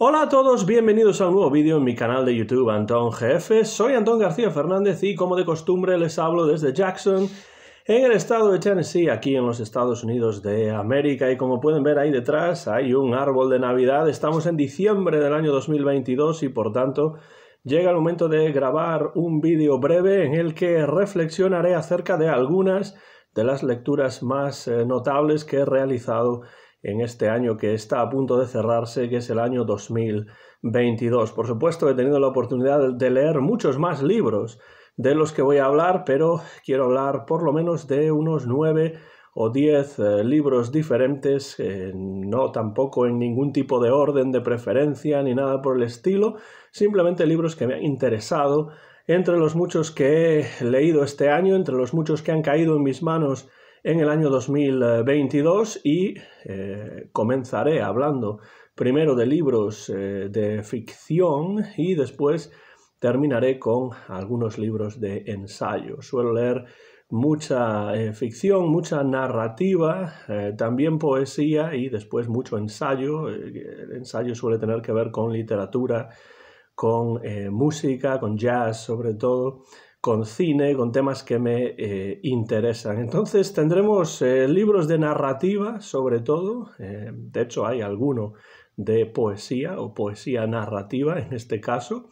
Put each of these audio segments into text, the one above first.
Hola a todos, bienvenidos a un nuevo vídeo en mi canal de YouTube Antón GF. Soy Antón García Fernández y como de costumbre les hablo desde Jackson, en el estado de Tennessee, aquí en los Estados Unidos de América. Y como pueden ver ahí detrás hay un árbol de Navidad. Estamos en diciembre del año 2022 y por tanto llega el momento de grabar un vídeo breve en el que reflexionaré acerca de algunas de las lecturas más notables que he realizado en este año que está a punto de cerrarse, que es el año 2022. Por supuesto, he tenido la oportunidad de leer muchos más libros de los que voy a hablar, pero quiero hablar por lo menos de unos 9 o 10 libros diferentes, no tampoco en ningún tipo de orden de preferencia ni nada por el estilo, simplemente libros que me han interesado, entre los muchos que he leído este año, entre los muchos que han caído en mis manos en el año 2022 y comenzaré hablando primero de libros de ficción y después terminaré con algunos libros de ensayo. Suelo leer mucha ficción, mucha narrativa, también poesía y después mucho ensayo. El ensayo suele tener que ver con literatura, con música, con jazz sobre todo, con cine, con temas que me interesan. Entonces tendremos libros de narrativa sobre todo, de hecho hay alguno de poesía o poesía narrativa en este caso,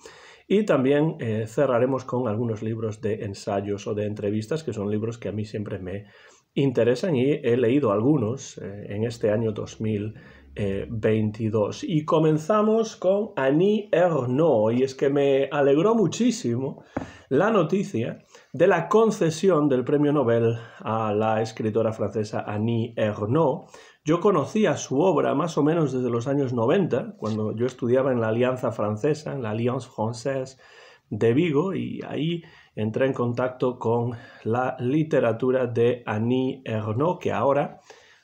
y también cerraremos con algunos libros de ensayos o de entrevistas, que son libros que a mí siempre me interesan y he leído algunos en este año 2022. Y comenzamos con Annie Ernaux, y es que me alegró muchísimo la noticia de la concesión del premio Nobel a la escritora francesa Annie Ernaux. Yo conocía su obra más o menos desde los años 90, cuando yo estudiaba en la Alianza Francesa, en la Alliance Française de Vigo, y ahí entré en contacto con la literatura de Annie Ernaux, que ahora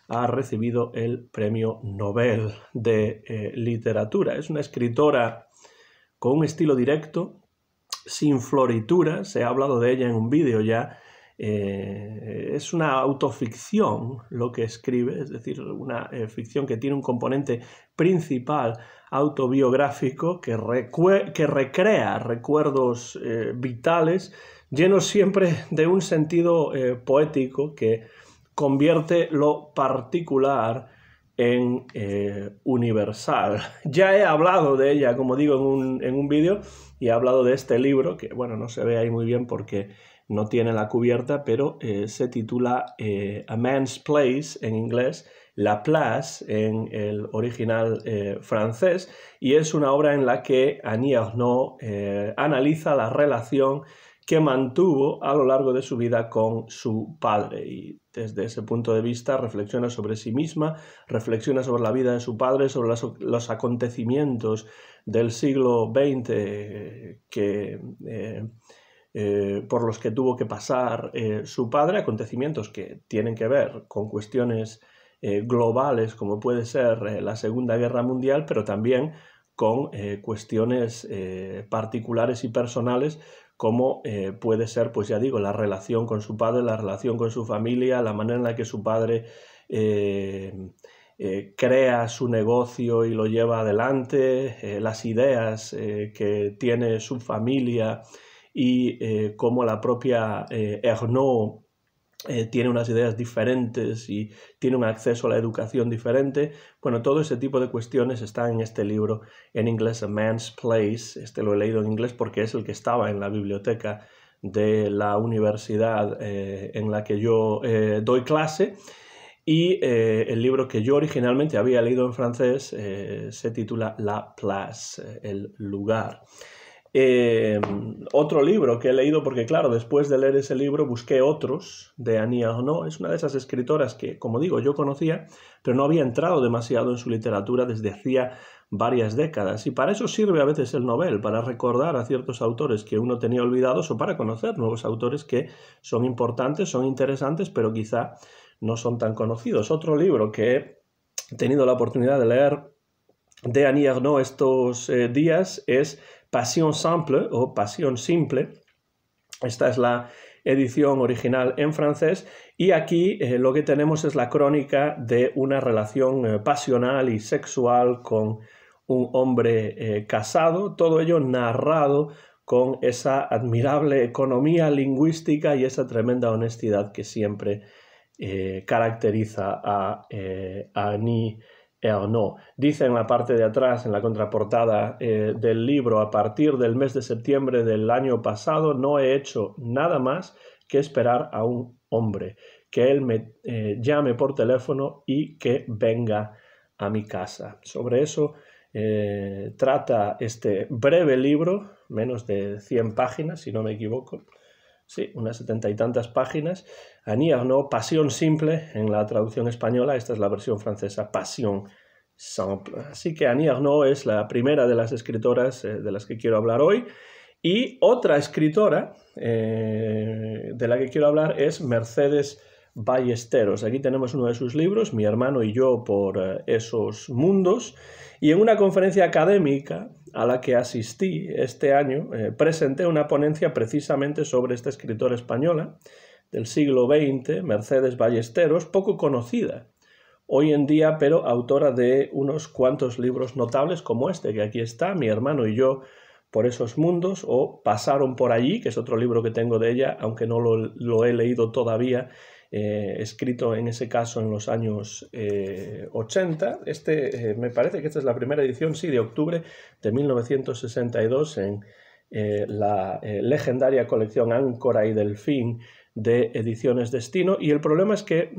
ha recibido el premio Nobel de literatura. Es una escritora con un estilo directo, sin florituras, he hablado de ella en un vídeo ya. Es una autoficción lo que escribe, es decir, una ficción que tiene un componente principal autobiográfico que recrea recuerdos vitales, llenos siempre de un sentido poético que convierte lo particular en universal. Ya he hablado de ella, como digo, en un vídeo, y he hablado de este libro, que bueno, no se ve ahí muy bien porque no tiene la cubierta, pero se titula A Man's Place en inglés, La Place en el original francés, y es una obra en la que Annie Ernaux analiza la relación que mantuvo a lo largo de su vida con su padre, y desde ese punto de vista reflexiona sobre sí misma, reflexiona sobre la vida de su padre, sobre los acontecimientos del siglo XX por los que tuvo que pasar su padre, acontecimientos que tienen que ver con cuestiones globales como puede ser la Segunda Guerra Mundial, pero también con cuestiones particulares y personales como puede ser, pues ya digo, la relación con su padre, la relación con su familia, la manera en la que su padre crea su negocio y lo lleva adelante, las ideas que tiene su familia y cómo la propia Ernaux tiene unas ideas diferentes y tiene un acceso a la educación diferente. Bueno, todo ese tipo de cuestiones está en este libro en inglés, A Man's Place. Este lo he leído en inglés porque es el que estaba en la biblioteca de la universidad en la que yo doy clase. Y el libro que yo originalmente había leído en francés se titula La Place, el lugar. Otro libro que he leído, porque claro, después de leer ese libro busqué otros de Annie Ernaux. Es una de esas escritoras que, como digo, yo conocía, pero no había entrado demasiado en su literatura desde hacía varias décadas, y para eso sirve a veces el Nobel, para recordar a ciertos autores que uno tenía olvidados o para conocer nuevos autores que son importantes, son interesantes, pero quizá no son tan conocidos. Otro libro que he tenido la oportunidad de leer de Annie Ernaux estos días es Passion Simple o Pasión Simple. Esta es la edición original en francés, y aquí lo que tenemos es la crónica de una relación pasional y sexual con un hombre casado, todo ello narrado con esa admirable economía lingüística y esa tremenda honestidad que siempre caracteriza a Annie Ernaux. Dice en la parte de atrás, en la contraportada del libro: a partir del mes de septiembre del año pasado no he hecho nada más que esperar a un hombre, que él me llame por teléfono y que venga a mi casa. Sobre eso trata este breve libro, menos de 100 páginas, si no me equivoco. Sí, unas 70 y tantas páginas. Annie Ernaux, Pasión simple, en la traducción española. Esta es la versión francesa, Passion simple. Así que Annie Ernaux es la primera de las escritoras de las que quiero hablar hoy. Y otra escritora de la que quiero hablar es Mercedes Ballesteros. Aquí tenemos uno de sus libros, Mi hermano y yo por esos mundos. Y en una conferencia académica a la que asistí este año, presenté una ponencia precisamente sobre esta escritora española del siglo XX, Mercedes Ballesteros, poco conocida hoy en día, pero autora de unos cuantos libros notables como este, que aquí está, Mi hermano y yo por esos mundos, o Pasaron por allí, que es otro libro que tengo de ella, aunque no lo he leído todavía, escrito en ese caso en los años 80. Me parece que esta es la primera edición, sí, de octubre de 1962 en la legendaria colección Áncora y Delfín de Ediciones Destino. Y el problema es que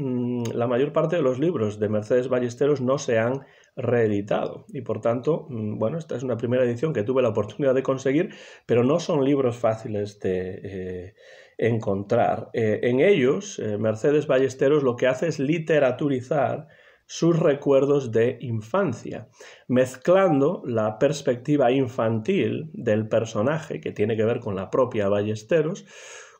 la mayor parte de los libros de Mercedes Ballesteros no se han reeditado y por tanto, bueno, esta es una primera edición que tuve la oportunidad de conseguir, pero no son libros fáciles de encontrar. En ellos, Mercedes Ballesteros lo que hace es literaturizar sus recuerdos de infancia, mezclando la perspectiva infantil del personaje, que tiene que ver con la propia Ballesteros,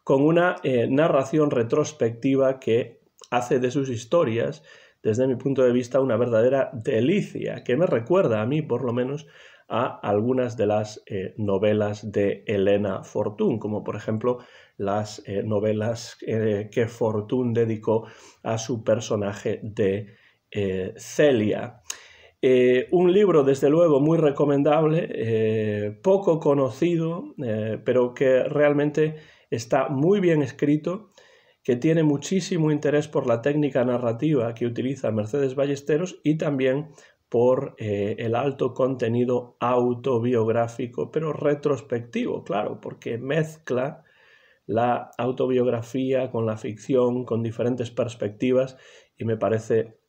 con una narración retrospectiva que hace de sus historias, desde mi punto de vista, una verdadera delicia, que me recuerda a mí, por lo menos, a algunas de las novelas de Elena Fortún, como por ejemplo las novelas que Fortún dedicó a su personaje de Celia. Un libro, desde luego, muy recomendable, poco conocido, pero que realmente está muy bien escrito, que tiene muchísimo interés por la técnica narrativa que utiliza Mercedes Ballesteros y también por el alto contenido autobiográfico, pero retrospectivo, claro, porque mezcla la autobiografía con la ficción, con diferentes perspectivas, y me parece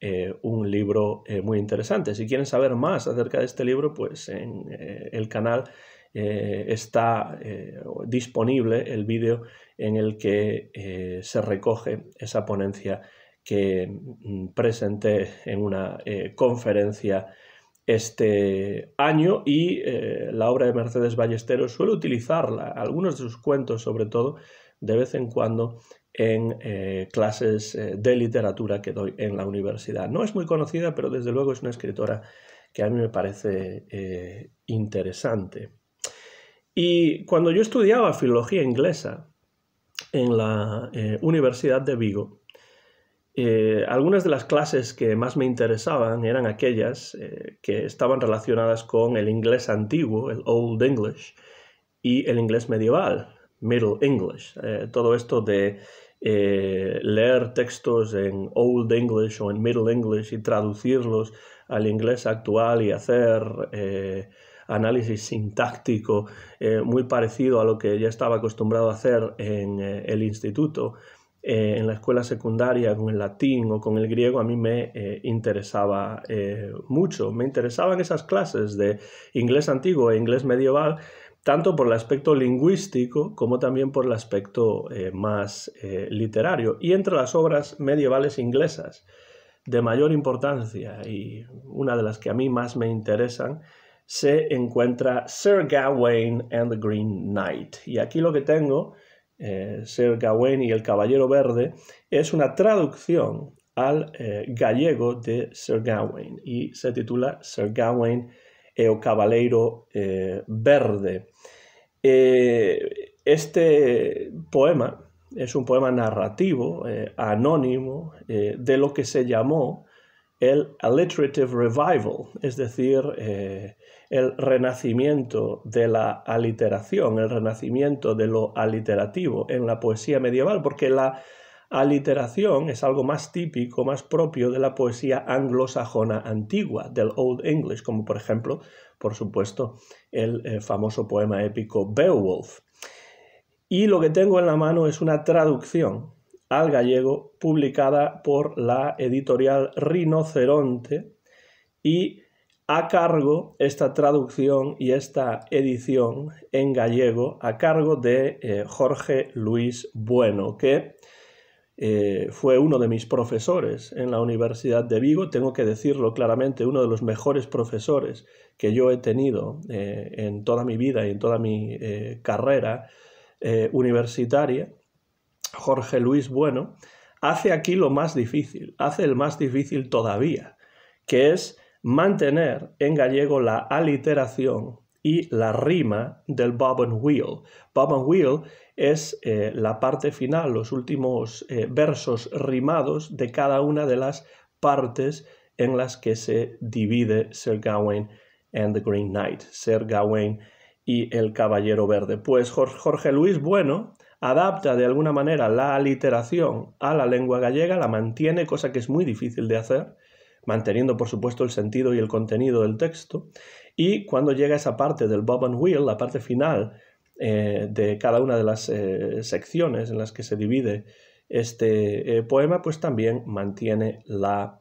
un libro muy interesante. Si quieren saber más acerca de este libro, pues en el canal está disponible el vídeo en el que se recoge esa ponencia que presenté en una conferencia este año, y la obra de Mercedes Ballesteros suele utilizarla, algunos de sus cuentos sobre todo, de vez en cuando en clases de literatura que doy en la universidad. No es muy conocida, pero desde luego es una escritora que a mí me parece interesante. Y cuando yo estudiaba filología inglesa en la Universidad de Vigo, algunas de las clases que más me interesaban eran aquellas que estaban relacionadas con el inglés antiguo, el Old English, y el inglés medieval, Middle English. Todo esto de leer textos en Old English o en Middle English y traducirlos al inglés actual y hacer análisis sintáctico muy parecido a lo que ya estaba acostumbrado a hacer en el instituto, en la escuela secundaria, con el latín o con el griego, a mí me interesaba mucho. Me interesaban esas clases de inglés antiguo e inglés medieval, tanto por el aspecto lingüístico como también por el aspecto más literario. Y entre las obras medievales inglesas de mayor importancia, y una de las que a mí más me interesan, se encuentra Sir Gawain and the Green Knight. Y aquí lo que tengo, Sir Gawain y el Caballero Verde, es una traducción al gallego de Sir Gawain y se titula Sir Gawain e o Cabaleiro Verde. Este poema es un poema narrativo, anónimo, de lo que se llamó el alliterative revival, es decir, el renacimiento de la aliteración, el renacimiento de lo aliterativo en la poesía medieval, porque la aliteración es algo más típico, más propio de la poesía anglosajona antigua, del Old English, como por ejemplo, por supuesto, el famoso poema épico Beowulf. Y lo que tengo en la mano es una traducción al gallego publicada por la editorial Rinoceronte, y a cargo esta traducción y esta edición en gallego a cargo de Jorge Luis Bueno, que fue uno de mis profesores en la Universidad de Vigo. Tengo que decirlo claramente, uno de los mejores profesores que yo he tenido en toda mi vida y en toda mi carrera universitaria. Jorge Luis Bueno hace aquí lo más difícil, hace el más difícil todavía, que es mantener en gallego la aliteración y la rima del bob and wheel. Bob and wheel es la parte final, los últimos versos rimados de cada una de las partes en las que se divide Sir Gawain and the Green Knight, Sir Gawain y el Caballero Verde. Pues Jorge Luis Bueno adapta de alguna manera la aliteración a la lengua gallega, la mantiene, cosa que es muy difícil de hacer, manteniendo por supuesto el sentido y el contenido del texto, y cuando llega esa parte del bob and wheel, la parte final de cada una de las secciones en las que se divide este poema, pues también mantiene la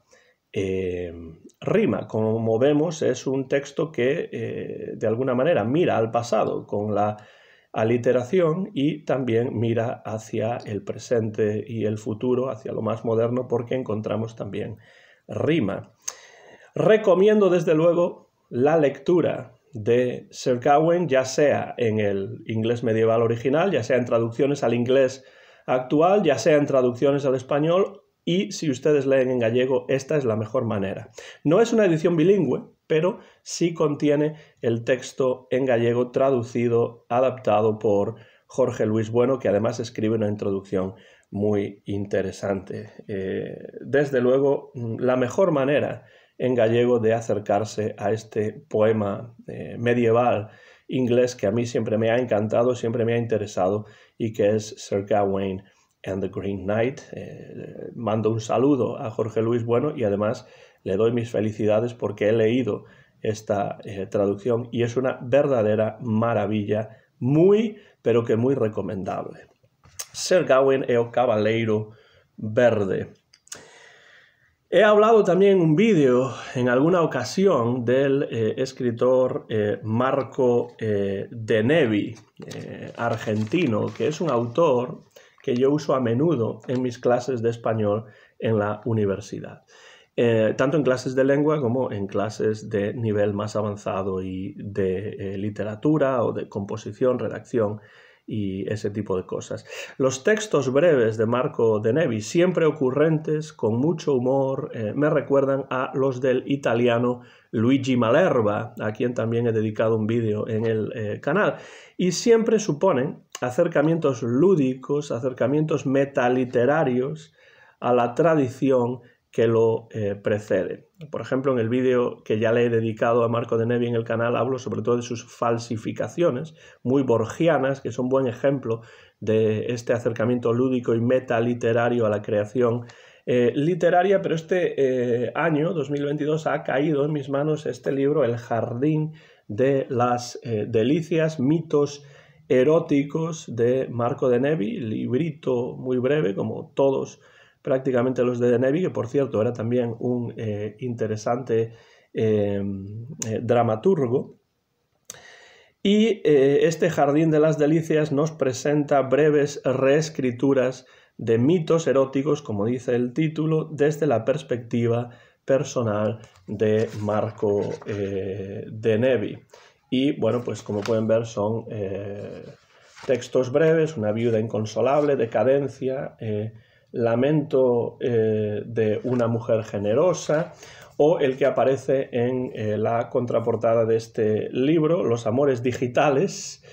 rima. Como vemos, es un texto que de alguna manera mira al pasado con la aliteración y también mira hacia el presente y el futuro, hacia lo más moderno, porque encontramos también rima. Recomiendo desde luego la lectura de Sir Gawain, ya sea en el inglés medieval original, ya sea en traducciones al inglés actual, ya sea en traducciones al español, y si ustedes leen en gallego, esta es la mejor manera. No es una edición bilingüe, pero sí contiene el texto en gallego traducido, adaptado por Jorge Luis Bueno, que además escribe una introducción muy interesante. Desde luego, la mejor manera en gallego de acercarse a este poema medieval inglés que a mí siempre me ha encantado, siempre me ha interesado, y que es Sir Gawain and the Green Knight. Mando un saludo a Jorge Luis Bueno y además le doy mis felicidades porque he leído esta traducción y es una verdadera maravilla, muy, pero que muy recomendable. Sir Gawain e o Cabaleiro Verde. He hablado también en un vídeo en alguna ocasión del escritor Marco de Nevi, argentino, que es un autor que yo uso a menudo en mis clases de español en la universidad. Tanto en clases de lengua como en clases de nivel más avanzado y de literatura o de composición, redacción y ese tipo de cosas. Los textos breves de Marco de Nevi, siempre ocurrentes, con mucho humor, me recuerdan a los del italiano Luigi Malerba, a quien también he dedicado un vídeo en el canal, y siempre suponen acercamientos lúdicos, acercamientos metaliterarios a la tradición que lo precede. Por ejemplo, en el vídeo que ya le he dedicado a Marco de Nevi en el canal hablo sobre todo de sus falsificaciones muy borgianas, que son buen ejemplo de este acercamiento lúdico y metaliterario a la creación literaria, pero este año, 2022, ha caído en mis manos este libro, El Jardín de las Delicias, mitos eróticos de Marco de Nevi, librito muy breve, como todos prácticamente los de Nevi, que por cierto era también un interesante dramaturgo. Y este Jardín de las Delicias nos presenta breves reescrituras de mitos eróticos, como dice el título, desde la perspectiva personal de Marco de Nevi. Y bueno, pues como pueden ver son textos breves, una viuda inconsolable, decadencia, lamento de una mujer generosa, o el que aparece en la contraportada de este libro, Los amores digitales,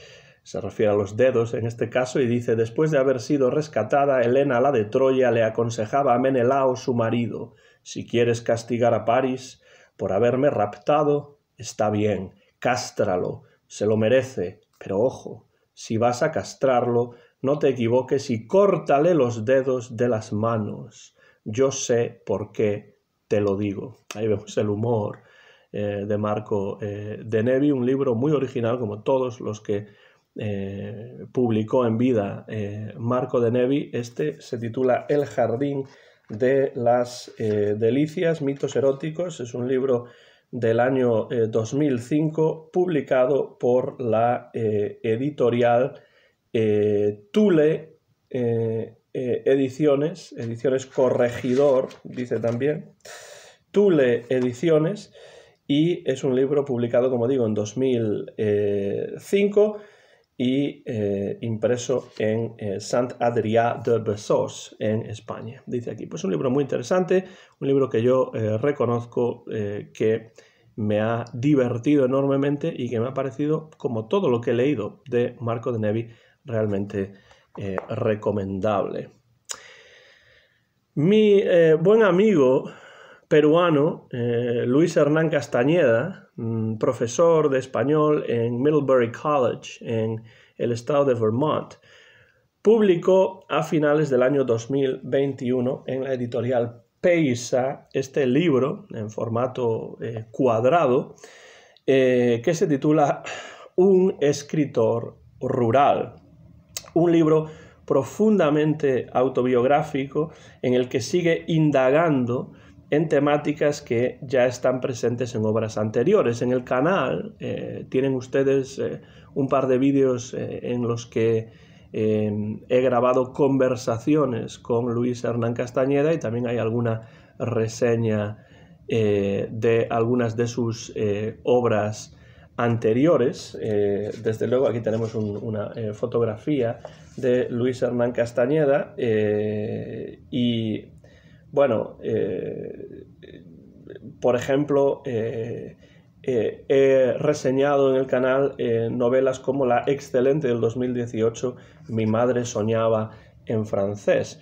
se refiere a los dedos en este caso, y dice: después de haber sido rescatada, Helena, la de Troya, le aconsejaba a Menelao, su marido: Si quieres castigar a Paris por haberme raptado, está bien, cástralo, se lo merece, pero ojo, si vas a castrarlo, no te equivoques y córtale los dedos de las manos. Yo sé por qué te lo digo. Ahí vemos el humor de Marco de Nevi, un libro muy original como todos los que publicó en vida Marco de Nevi. Este se titula El jardín de las delicias, mitos eróticos. Es un libro del año 2005 publicado por la editorial Thule Ediciones Corregidor, dice también, Thule Ediciones, y es un libro publicado, como digo, en 2005 y impreso en Saint-Adrien-de-Besós, en España. Dice aquí, pues un libro muy interesante, un libro que yo reconozco que me ha divertido enormemente y que me ha parecido, como todo lo que he leído de Marco de Nevi, realmente recomendable. Mi buen amigo peruano, Luis Hernán Castañeda, profesor de español en Middlebury College, en el estado de Vermont, publicó a finales del año 2021 en la editorial Peisa este libro en formato cuadrado que se titula Un escritor rural. Un libro profundamente autobiográfico en el que sigue indagando en temáticas que ya están presentes en obras anteriores. En el canal tienen ustedes un par de vídeos en los que he grabado conversaciones con Luis Hernán Castañeda y también hay alguna reseña de algunas de sus obras anteriores. Desde luego aquí tenemos una fotografía de Luis Hernán Castañeda y bueno, por ejemplo, he reseñado en el canal novelas como la excelente del 2018 Mi madre soñaba en francés.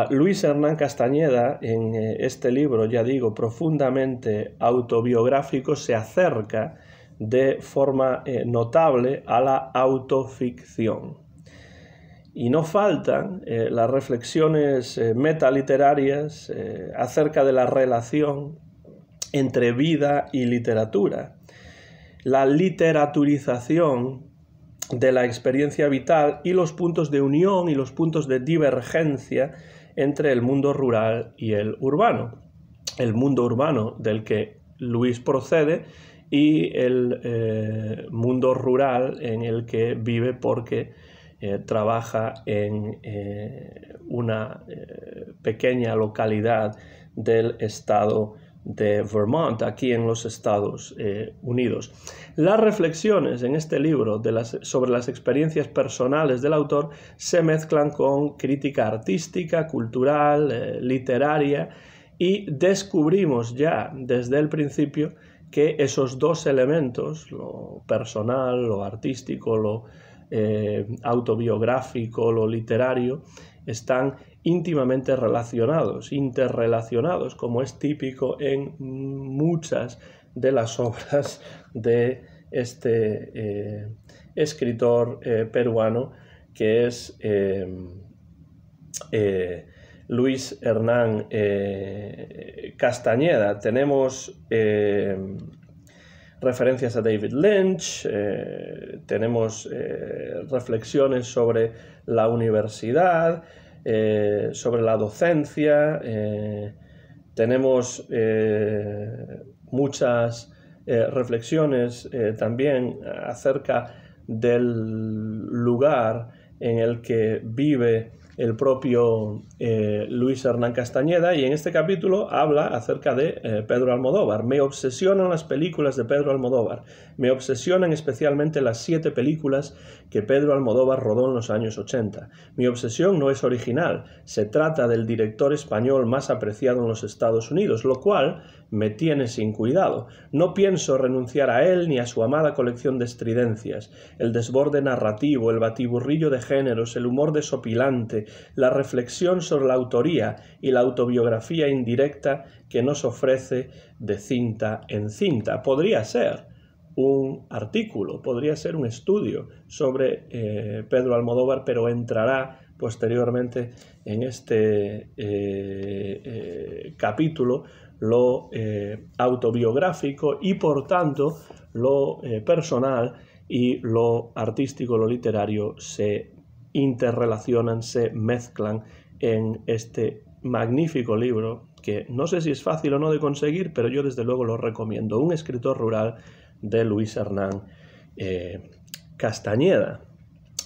Luis Hernán Castañeda, en este libro, ya digo, profundamente autobiográfico, se acerca de forma notable a la autoficción. Y no faltan las reflexiones metaliterarias acerca de la relación entre vida y literatura, la literaturización de la experiencia vital y los puntos de unión y los puntos de divergencia entre el mundo rural y el urbano. El mundo urbano del que Luis procede y el mundo rural en el que vive porque trabaja en una pequeña localidad del estado de Vermont, aquí en los Estados Unidos. Las reflexiones en este libro sobre las experiencias personales del autor se mezclan con crítica artística, cultural, literaria, y descubrimos ya desde el principio que esos dos elementos, lo personal, lo artístico, lo autobiográfico, lo literario, están íntimamente relacionados, interrelacionados, como es típico en muchas de las obras de este escritor peruano, que es Luis Hernán Castañeda. Tenemos referencias a David Lynch, tenemos reflexiones sobre la universidad, sobre la docencia, tenemos muchas reflexiones también acerca del lugar en el que vive el propio Luis Hernán Castañeda, y en este capítulo habla acerca de Pedro Almodóvar. Me obsesionan las películas de Pedro Almodóvar, me obsesionan especialmente las 7 películas que Pedro Almodóvar rodó en los años 80. Mi obsesión no es original, se trata del director español más apreciado en los Estados Unidos, lo cual me tiene sin cuidado. No pienso renunciar a él ni a su amada colección de estridencias. El desborde narrativo, el batiburrillo de géneros, el humor desopilante, la reflexión sobre la autoría y la autobiografía indirecta que nos ofrece de cinta en cinta. Podría ser un artículo, podría ser un estudio sobre Pedro Almodóvar, pero entrará posteriormente en este capítulo lo autobiográfico y por tanto lo personal y lo artístico, lo literario se interrelacionan, se mezclan en este magnífico libro que no sé si es fácil o no de conseguir, pero yo desde luego lo recomiendo. Un escritor rural de Luis Hernán Castañeda.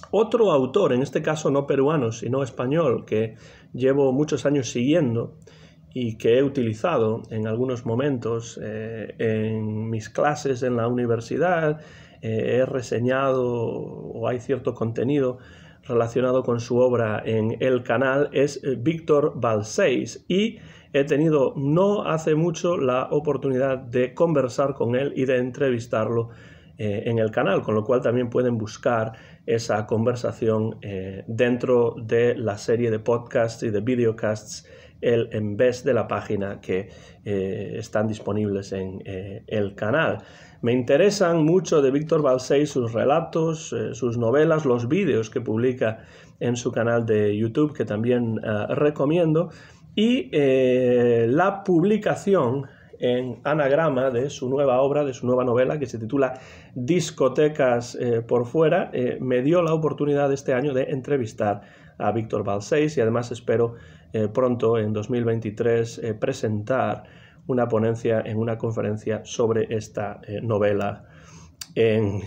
Otro autor, en este caso no peruano, sino español, que llevo muchos años siguiendo y que he utilizado en algunos momentos en mis clases en la universidad, he reseñado o hay cierto contenido relacionado con su obra en el canal, es Víctor Balcells, y he tenido no hace mucho la oportunidad de conversar con él y de entrevistarlo en el canal, con lo cual también pueden buscar esa conversación dentro de la serie de podcasts y de videocasts en vez de la página que están disponibles en el canal. Me interesan mucho de Víctor Balcells sus relatos, sus novelas, los vídeos que publica en su canal de YouTube, que también recomiendo, y la publicación en Anagrama de su nueva obra, de su nueva novela, que se titula Discotecas por fuera. Me dio la oportunidad este año de entrevistar a Víctor Balcells y además espero pronto, en 2023, presentar una ponencia en una conferencia sobre esta novela en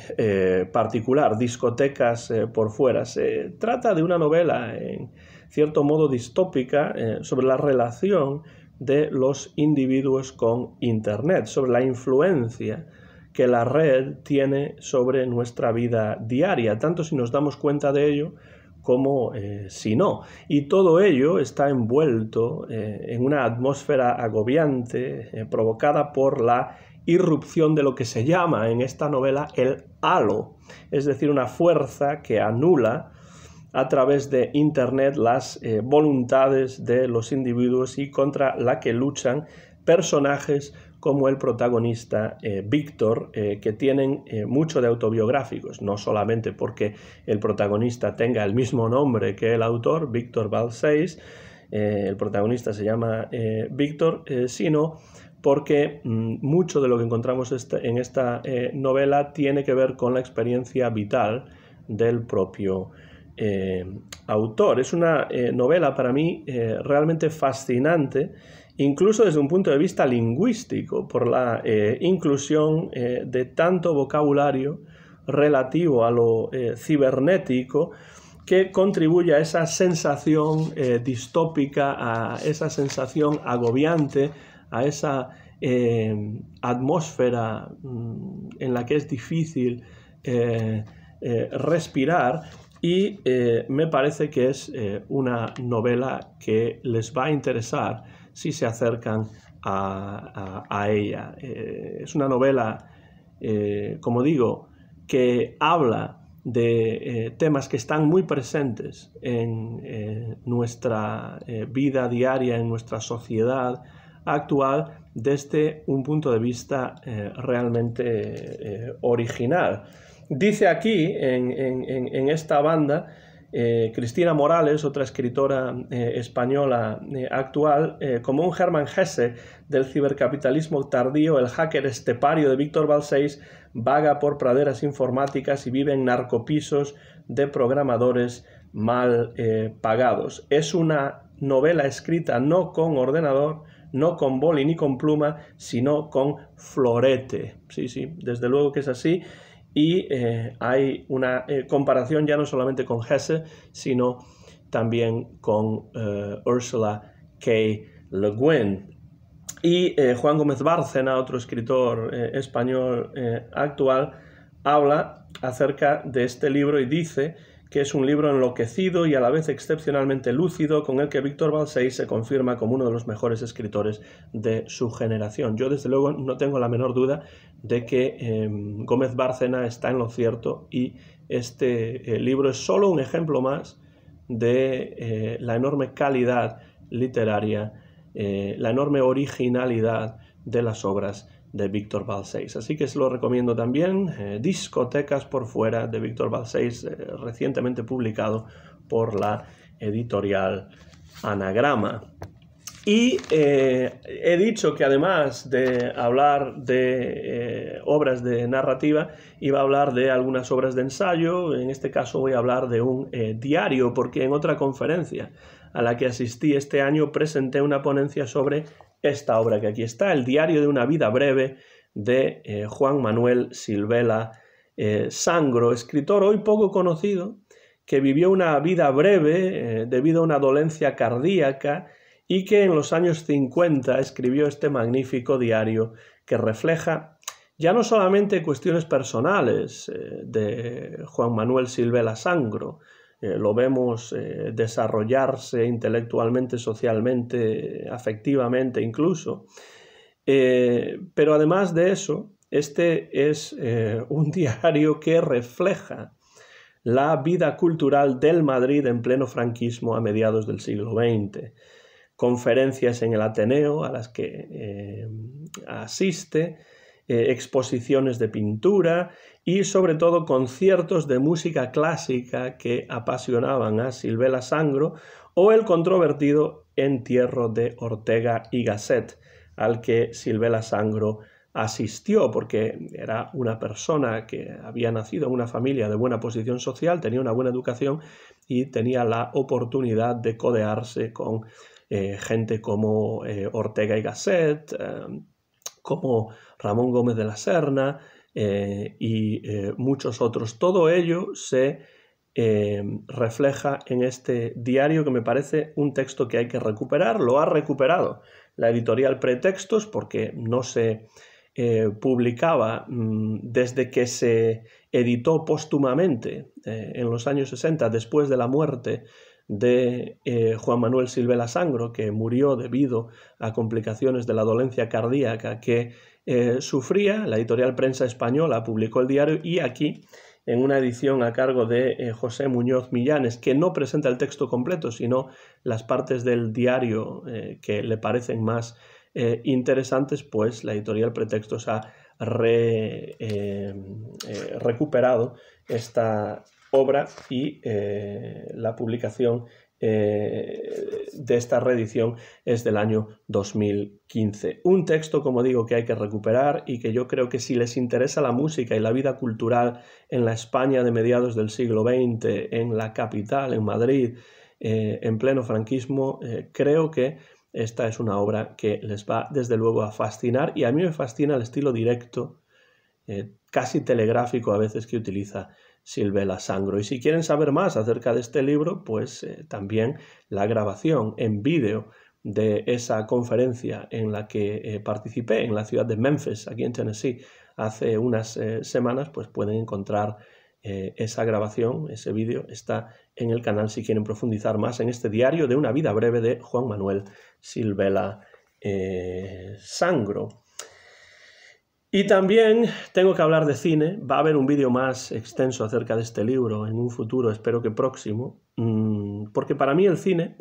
particular, Discotecas por fuera. Se trata de una novela en cierto modo distópica sobre la relación de los individuos con Internet, sobre la influencia que la red tiene sobre nuestra vida diaria, tanto si nos damos cuenta de ello como si no. Y todo ello está envuelto en una atmósfera agobiante provocada por la irrupción de lo que se llama en esta novela el halo, es decir, una fuerza que anula a través de Internet las voluntades de los individuos y contra la que luchan personajes como el protagonista Víctor, que tienen mucho de autobiográficos, no solamente porque el protagonista tenga el mismo nombre que el autor, Víctor Balcells, el protagonista se llama Víctor, sino porque mucho de lo que encontramos en esta novela tiene que ver con la experiencia vital del propio autor. Es una novela para mí realmente fascinante, incluso desde un punto de vista lingüístico, por la inclusión de tanto vocabulario relativo a lo cibernético que contribuye a esa sensación distópica, a esa sensación agobiante, a esa atmósfera en la que es difícil respirar. Y me parece que es una novela que les va a interesar si se acercan a ella. Es una novela, como digo, que habla de temas que están muy presentes en nuestra vida diaria, en nuestra sociedad actual, desde un punto de vista realmente original. Dice aquí, en esta banda, Cristina Morales, otra escritora española actual, como un Hermann Hesse del cibercapitalismo tardío, el hacker estepario de Víctor Balcells vaga por praderas informáticas y vive en narcopisos de programadores mal pagados. Es una novela escrita no con ordenador, no con boli ni con pluma, sino con florete. Sí, sí, desde luego que es así. Y hay una comparación ya no solamente con Hesse, sino también con Ursula K. Le Guin. Y Juan Gómez Bárcena, otro escritor español actual, habla acerca de este libro y dice que es un libro enloquecido y a la vez excepcionalmente lúcido, con el que Víctor Balcells se confirma como uno de los mejores escritores de su generación. Yo, desde luego, no tengo la menor duda de que Gómez Bárcena está en lo cierto, y este libro es solo un ejemplo más de la enorme calidad literaria, la enorme originalidad de las obras de Víctor Balcells. Así que se lo recomiendo también, Discotecas por fuera, de Víctor Balcells, recientemente publicado por la editorial Anagrama. Y he dicho que además de hablar de obras de narrativa, iba a hablar de algunas obras de ensayo. En este caso voy a hablar de un diario, porque en otra conferencia a la que asistí este año presenté una ponencia sobre esta obra que aquí está, El diario de una vida breve, de Juan Manuel Silvela Sangro, escritor hoy poco conocido, que vivió una vida breve debido a una dolencia cardíaca, y que en los años 50 escribió este magnífico diario que refleja ya no solamente cuestiones personales de Juan Manuel Silvela Sangro, lo vemos desarrollarse intelectualmente, socialmente, afectivamente incluso, pero además de eso, este es un diario que refleja la vida cultural del Madrid en pleno franquismo a mediados del siglo XX. Conferencias en el Ateneo a las que asiste, exposiciones de pintura y sobre todo conciertos de música clásica que apasionaban a Silvela Sangro, o el controvertido entierro de Ortega y Gasset, al que Silvela Sangro asistió, porque era una persona que había nacido en una familia de buena posición social, tenía una buena educación y tenía la oportunidad de codearse con gente como Ortega y Gasset, como Ramón Gómez de la Serna y muchos otros. Todo ello se refleja en este diario, que me parece un texto que hay que recuperar. Lo ha recuperado la editorial Pretextos, porque no se publicaba desde que se editó póstumamente en los años 60, después de la muerte de Juan Manuel Silvela Sangro, que murió debido a complicaciones de la dolencia cardíaca que sufría. La editorial Prensa Española publicó el diario, y aquí, en una edición a cargo de José Muñoz Millanes, que no presenta el texto completo, sino las partes del diario que le parecen más interesantes, pues la editorial Pretextos ha recuperado esta obra, y la publicación de esta reedición es del año 2015. Un texto, como digo, que hay que recuperar, y que yo creo que si les interesa la música y la vida cultural en la España de mediados del siglo XX, en la capital, en Madrid, en pleno franquismo, creo que esta es una obra que les va desde luego a fascinar, y a mí me fascina el estilo directo, casi telegráfico a veces, que utiliza Silvela Sangro. Y si quieren saber más acerca de este libro, pues también la grabación en vídeo de esa conferencia en la que participé en la ciudad de Memphis, aquí en Tennessee, hace unas semanas, pues pueden encontrar esa grabación, ese vídeo está en el canal si quieren profundizar más en este diario de una vida breve de Juan Manuel Silvela Sangro. Y también tengo que hablar de cine. Va a haber un vídeo más extenso acerca de este libro en un futuro, espero que próximo, porque para mí el cine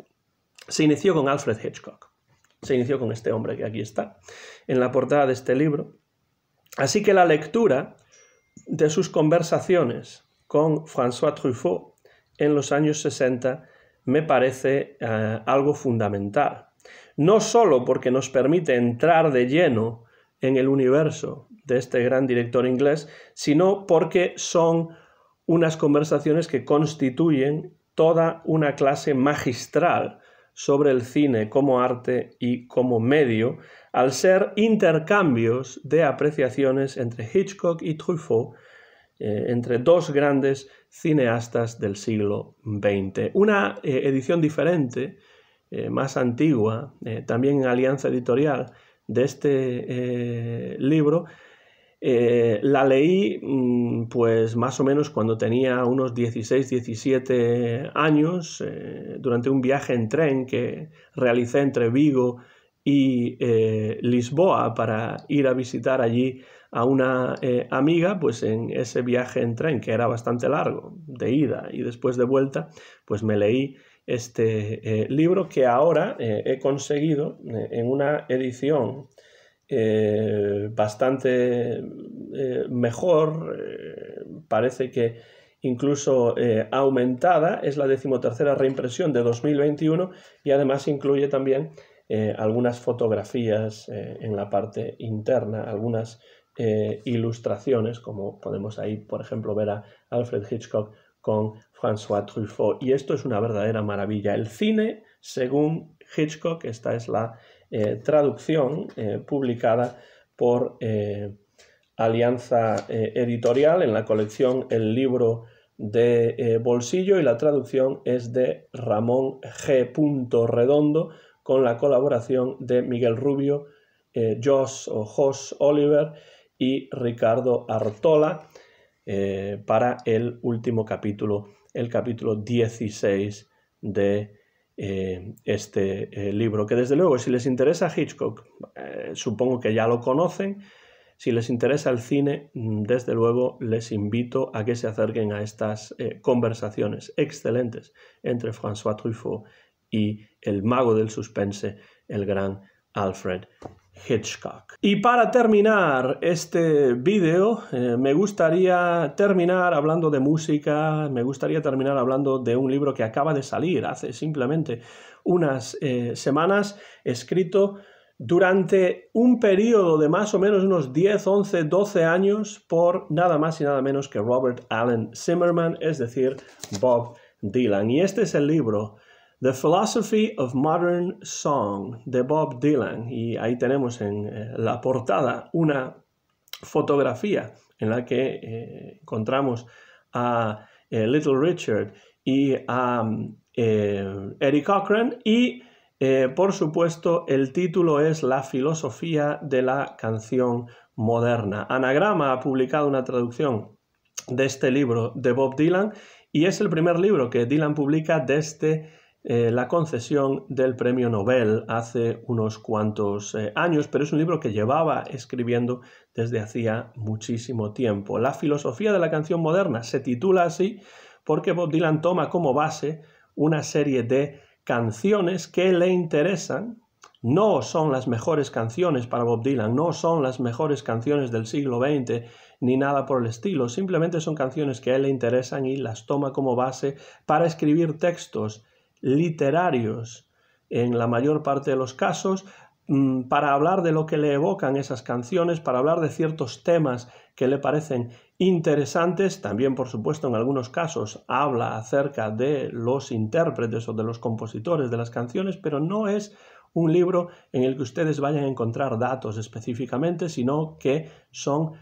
se inició con Alfred Hitchcock. Se inició con este hombre que aquí está, en la portada de este libro. Así que la lectura de sus conversaciones con François Truffaut en los años 60 me parece algo fundamental. No solo porque nos permite entrar de lleno en el universo de este gran director inglés, sino porque son unas conversaciones que constituyen toda una clase magistral sobre el cine como arte y como medio, al ser intercambios de apreciaciones entre Hitchcock y Truffaut, entre dos grandes cineastas del siglo XX. Una edición diferente, más antigua, también en Alianza Editorial, de este libro, La leí pues más o menos cuando tenía unos 16, 17 años, durante un viaje en tren que realicé entre Vigo y Lisboa para ir a visitar allí a una amiga. Pues en ese viaje en tren, que era bastante largo, de ida y después de vuelta, pues me leí este libro, que ahora he conseguido en una edición bastante mejor, parece que incluso aumentada. Es la 13ª reimpresión de 2021 y además incluye también algunas fotografías en la parte interna, algunas ilustraciones, como podemos ahí, por ejemplo, ver a Alfred Hitchcock con François Truffaut. Y esto es una verdadera maravilla. El cine según Hitchcock. Esta es la traducción publicada por Alianza Editorial en la colección El Libro de Bolsillo, y la traducción es de Ramón G. Redondo, con la colaboración de Miguel Rubio, Jos Oliver y Ricardo Artola, para el último capítulo, el capítulo 16 de este libro, que desde luego, si les interesa Hitchcock, supongo que ya lo conocen. Si les interesa el cine, desde luego les invito a que se acerquen a estas conversaciones excelentes entre François Truffaut y el mago del suspense, el gran Alfred Hitchcock. Y para terminar este vídeo, me gustaría terminar hablando de música. Me gustaría terminar hablando de un libro que acaba de salir hace simplemente unas semanas, escrito durante un periodo de más o menos unos 10, 11, 12 años por nada más y nada menos que Robert Allen Zimmerman, es decir, Bob Dylan. Y este es el libro The Philosophy of Modern Song, de Bob Dylan. Y ahí tenemos en la portada una fotografía en la que encontramos a Little Richard y a Eddie Cochran, y por supuesto el título es La filosofía de la canción moderna. Anagrama ha publicado una traducción de este libro de Bob Dylan, y es el primer libro que Dylan publica desde la concesión del premio Nobel hace unos cuantos años, pero es un libro que llevaba escribiendo desde hacía muchísimo tiempo. La filosofía de la canción moderna se titula así porque Bob Dylan toma como base una serie de canciones que le interesan. No son las mejores canciones para Bob Dylan, no son las mejores canciones del siglo XX, ni nada por el estilo. Simplemente son canciones que a él le interesan y las toma como base para escribir textos literarios, en la mayor parte de los casos, para hablar de lo que le evocan esas canciones, para hablar de ciertos temas que le parecen interesantes. También, por supuesto, en algunos casos habla acerca de los intérpretes o de los compositores de las canciones, pero no es un libro en el que ustedes vayan a encontrar datos específicamente, sino que son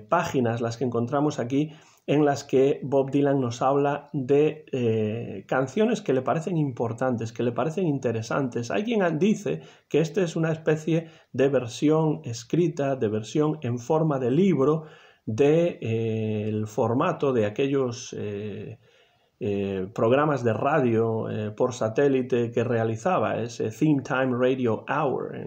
páginas las que encontramos aquí, en las que Bob Dylan nos habla de canciones que le parecen importantes, que le parecen interesantes. Hay quien dice que esta es una especie de versión escrita, de versión en forma de libro, del formato de aquellos programas de radio por satélite que realizaba, ese Theme Time Radio Hour,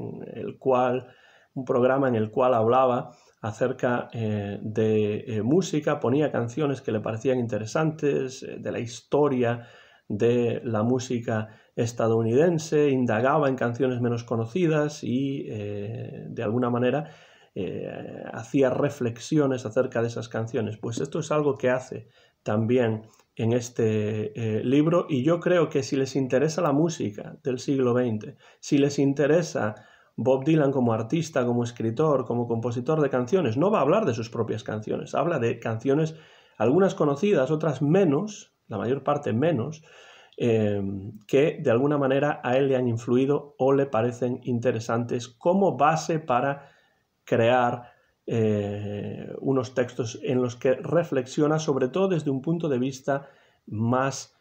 un programa en el cual hablaba acerca de música, ponía canciones que le parecían interesantes, de la historia de la música estadounidense, indagaba en canciones menos conocidas y de alguna manera hacía reflexiones acerca de esas canciones. Pues esto es algo que hace también en este libro, y yo creo que si les interesa la música del siglo XX, si les interesa Bob Dylan como artista, como escritor, como compositor de canciones, no va a hablar de sus propias canciones, habla de canciones, algunas conocidas, otras menos, la mayor parte menos, que de alguna manera a él le han influido o le parecen interesantes como base para crear unos textos en los que reflexiona, sobre todo desde un punto de vista más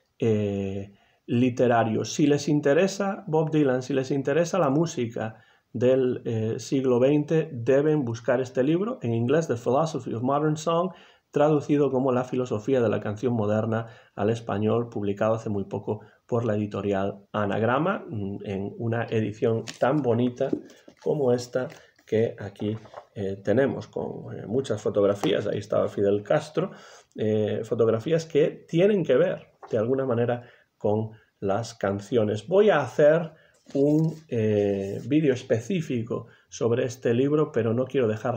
literario. Si les interesa Bob Dylan, si les interesa la música del siglo XX deben buscar este libro, en inglés The Philosophy of Modern Song, traducido como La filosofía de la canción moderna al español, publicado hace muy poco por la editorial Anagrama, en una edición tan bonita como esta que aquí tenemos, con muchas fotografías. Ahí estaba Fidel Castro, fotografías que tienen que ver de alguna manera con las canciones. Voy a hacer un vídeo específico sobre este libro, pero no quiero dejar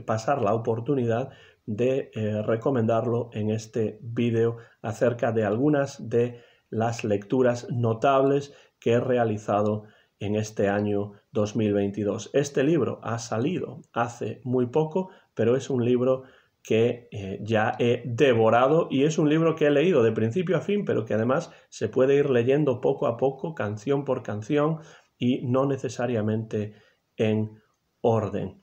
pasar la oportunidad de recomendarlo en este vídeo acerca de algunas de las lecturas notables que he realizado en este año 2022. Este libro ha salido hace muy poco, pero es un libro que ya he devorado y es un libro que he leído de principio a fin, pero que además se puede ir leyendo poco a poco, canción por canción y no necesariamente en orden.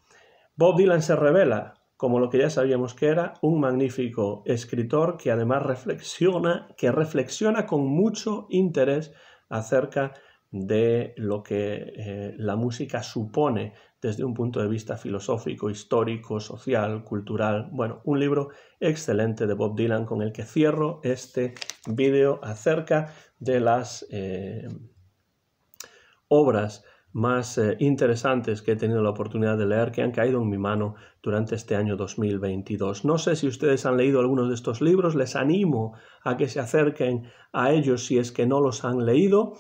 Bob Dylan se revela como lo que ya sabíamos que era, un magnífico escritor que además reflexiona con mucho interés acerca de lo que la música supone desde un punto de vista filosófico, histórico, social, cultural. Bueno, un libro excelente de Bob Dylan con el que cierro este vídeo acerca de las obras más interesantes que he tenido la oportunidad de leer, que han caído en mi mano durante este año 2022. No sé si ustedes han leído algunos de estos libros, les animo a que se acerquen a ellos si es que no los han leído.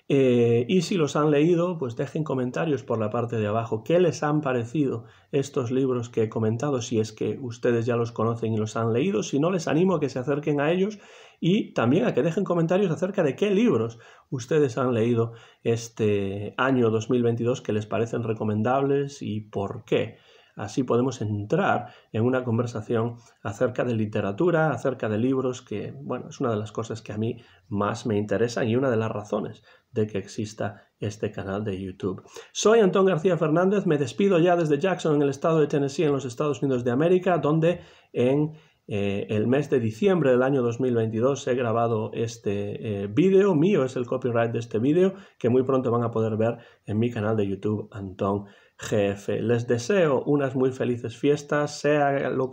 Y si los han leído, pues dejen comentarios por la parte de abajo. ¿Qué les han parecido estos libros que he comentado? Si es que ustedes ya los conocen y los han leído. Si no, les animo a que se acerquen a ellos y también a que dejen comentarios acerca de qué libros ustedes han leído este año 2022 que les parecen recomendables y por qué. Así podemos entrar en una conversación acerca de literatura, acerca de libros, que, bueno, es una de las cosas que a mí más me interesan y una de las razones de que exista este canal de YouTube. Soy Antón García Fernández, me despido ya desde Jackson, en el estado de Tennessee, en los Estados Unidos de América, donde en el mes de diciembre del año 2022 he grabado este vídeo. Mío es el copyright de este vídeo, que muy pronto van a poder ver en mi canal de YouTube, Antón GF. Les deseo unas muy felices fiestas, sea lo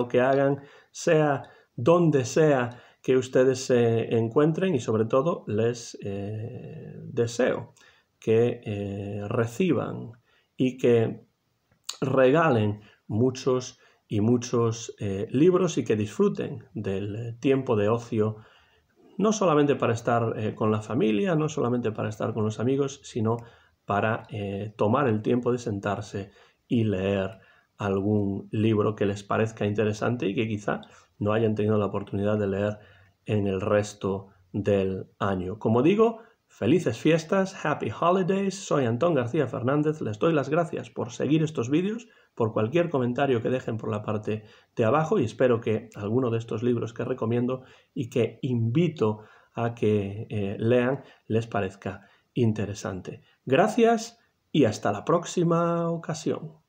que hagan, sea donde sea que ustedes se encuentren, y sobre todo les deseo que reciban y que regalen muchos y muchos libros y que disfruten del tiempo de ocio, no solamente para estar con la familia, no solamente para estar con los amigos, sino para tomar el tiempo de sentarse y leer algún libro que les parezca interesante y que quizá no hayan tenido la oportunidad de leer en el resto del año. Como digo, felices fiestas, happy holidays. Soy Antón García Fernández, les doy las gracias por seguir estos vídeos, por cualquier comentario que dejen por la parte de abajo, y espero que alguno de estos libros que recomiendo y que invito a que lean les parezca interesante. Gracias y hasta la próxima ocasión.